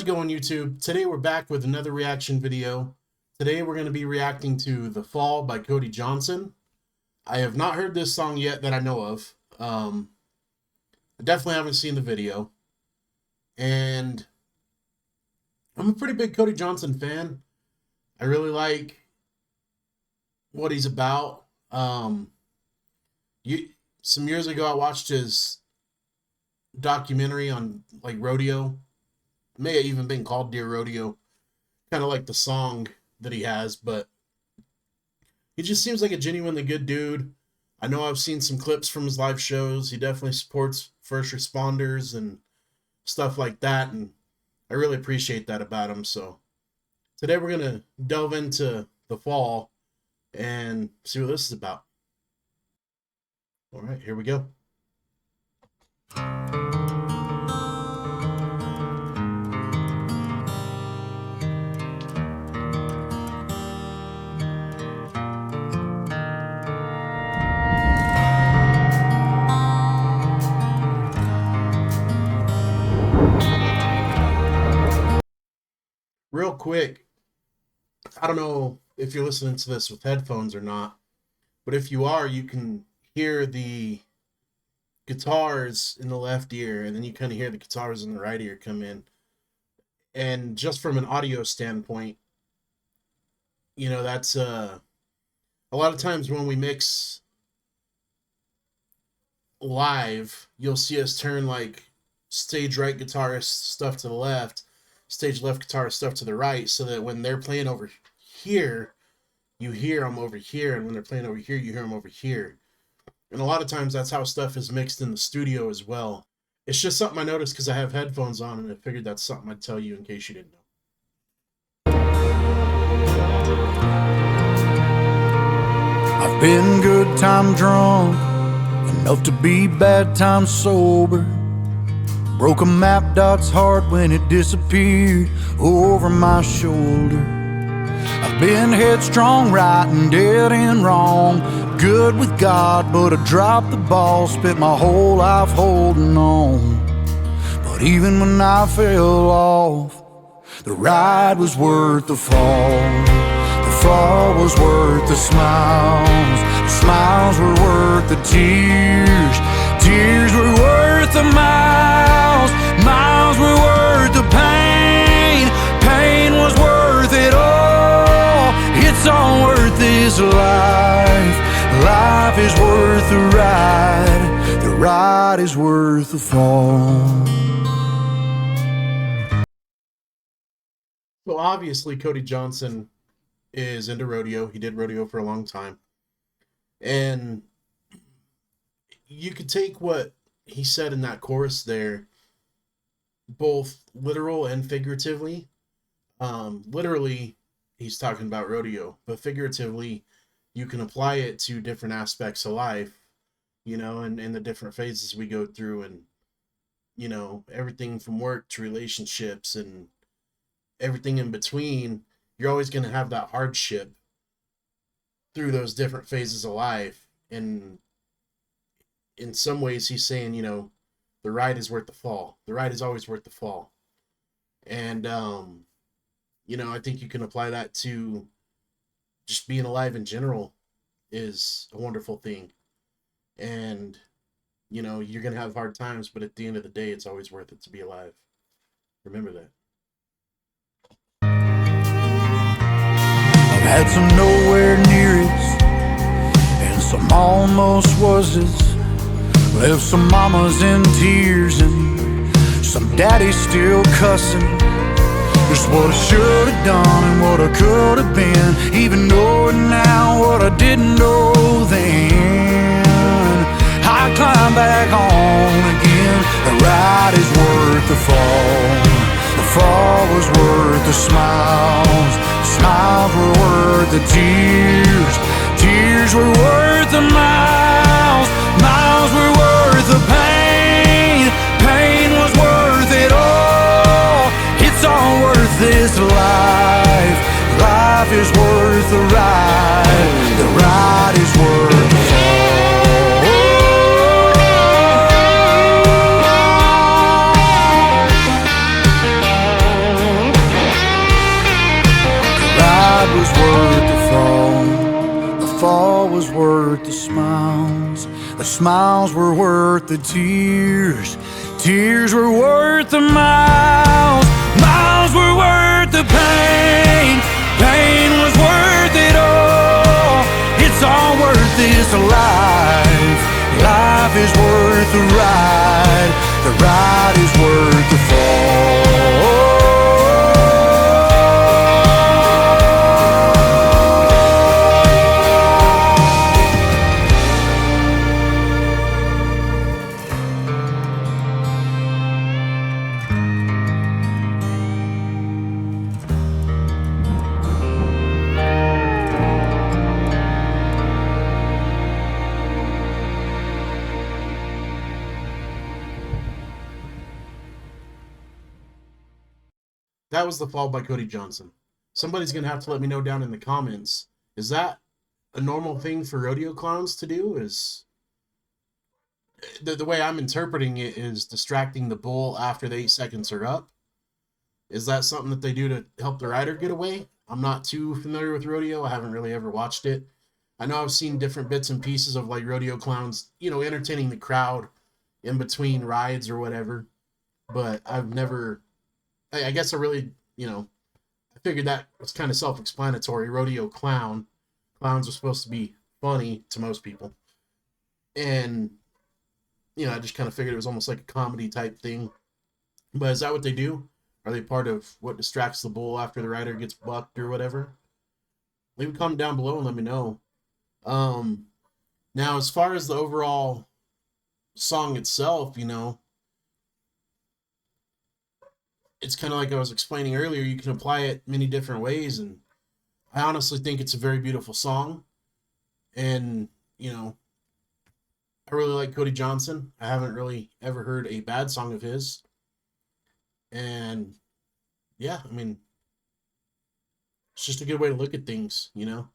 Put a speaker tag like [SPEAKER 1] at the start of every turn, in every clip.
[SPEAKER 1] it going, YouTube? Today we're back with another reaction video. Today we're going to be reacting to The Fall by Cody Johnson. I have not heard this song yet that I know of. I definitely haven't seen the video. And I'm a pretty big Cody Johnson fan. I really like what he's about. Some years ago I watched his documentary on like rodeo. It may have even been called Dear Rodeo. Kind of like the song that he has, but he just seems like a genuinely good dude. I know I've seen some clips from his live shows. He definitely supports first responders and stuff like that, and I really appreciate that about him. So today we're going to delve into The Fall and see what this is about. All right, here we go. Real quick, I don't know if you're listening to this with headphones or not, but if you are, you can hear the guitars in the left ear, and then you kind of hear the guitars in the right ear come in. And just from an audio standpoint, you know, that's a lot of times when we mix live, you'll see us turn like stage right guitarist stuff to the left, stage left guitarist stuff to the right, so that when they're playing over here, you hear them over here, and when they're playing over here, you hear them over here. And a lot of times that's how stuff is mixed in the studio as well. It's just something I noticed because I have headphones on, and I figured that's something I'd tell you in case you didn't know.
[SPEAKER 2] I've been good time drunk, enough to be bad time sober. Broke a map dot's heart when it disappeared over my shoulder. I've been headstrong, right and dead and wrong, good with God, but I dropped the ball, spent my whole life holding on. But even when I fell off, the ride was worth the fall. The fall was worth the smiles. The smiles were worth the tears. Tears were worth the miles. Miles were worth the pain. Pain was worth it all. It's all worth this life. Life is worth the ride. The ride is worth the fall.
[SPEAKER 1] So obviously Cody Johnson is into rodeo. He did rodeo for a long time. And you could take what he said in that chorus there, both literal and figuratively. Literally, he's talking about rodeo, but figuratively, you can apply it to different aspects of life, you know, and the different phases we go through, and, you know, everything from work to relationships and everything in between. You're always going to have that hardship through those different phases of life. And in some ways he's saying, you know, the ride is worth the fall. The ride is always worth the fall. And, you know, I think you can apply that to just being alive in general is a wonderful thing. And, you know, you're going to have hard times, but at the end of the day, it's always worth it to be alive. Remember that.
[SPEAKER 2] Had some nowhere nearest and some almost was's. Left some mamas in tears and some daddies still cussing. Just what I should have done and what I could have been, even knowing now what I didn't know then. I climb back on again. The ride is worth the fall. The fall was worth the smiles. Smiles were worth the tears. Tears were worth the miles. Miles were worth the pain. Pain was worth it all. It's all worth this life. Life is worth the ride. The ride is worth the fall. worth the smiles. The smiles were worth the tears. Tears were worth the miles. Miles were worth the pain. Pain was worth it all. It's all worth this life. Life is worth the ride. The ride is worth the fall.
[SPEAKER 1] That was The Fall by Cody Johnson. Somebody's going to have to let me know down in the comments. Is that a normal thing for rodeo clowns to do? Is the way I'm interpreting it is distracting the bull after the 8 seconds are up. Is that something that they do to help the rider get away? I'm not too familiar with rodeo. I haven't really ever watched it. I know I've seen different bits and pieces of like rodeo clowns, entertaining the crowd in between rides or whatever. But I've never, I guess I really, I figured that was kind of self-explanatory. Rodeo clown. Clowns are supposed to be funny to most people. And, I just kind of figured it was almost like a comedy type thing. But is that what they do? Are they part of what distracts the bull after the rider gets bucked or whatever? Leave a comment down below and let me know. Now, as far as the overall song itself, it's kind of like I was explaining earlier. You can apply it many different ways, and I honestly think it's a very beautiful song. And, I really like Cody Johnson. I haven't really ever heard a bad song of his. And, yeah, I mean, it's just a good way to look at things, The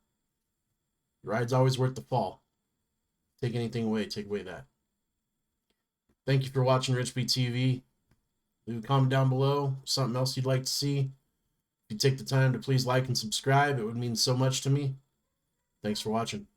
[SPEAKER 1] ride's always worth the fall. Take anything away, take away that. Thank you for watching Rich B TV. Leave a comment down below, something else you'd like to see. If you take the time to please like and subscribe, it would mean so much to me. Thanks for watching.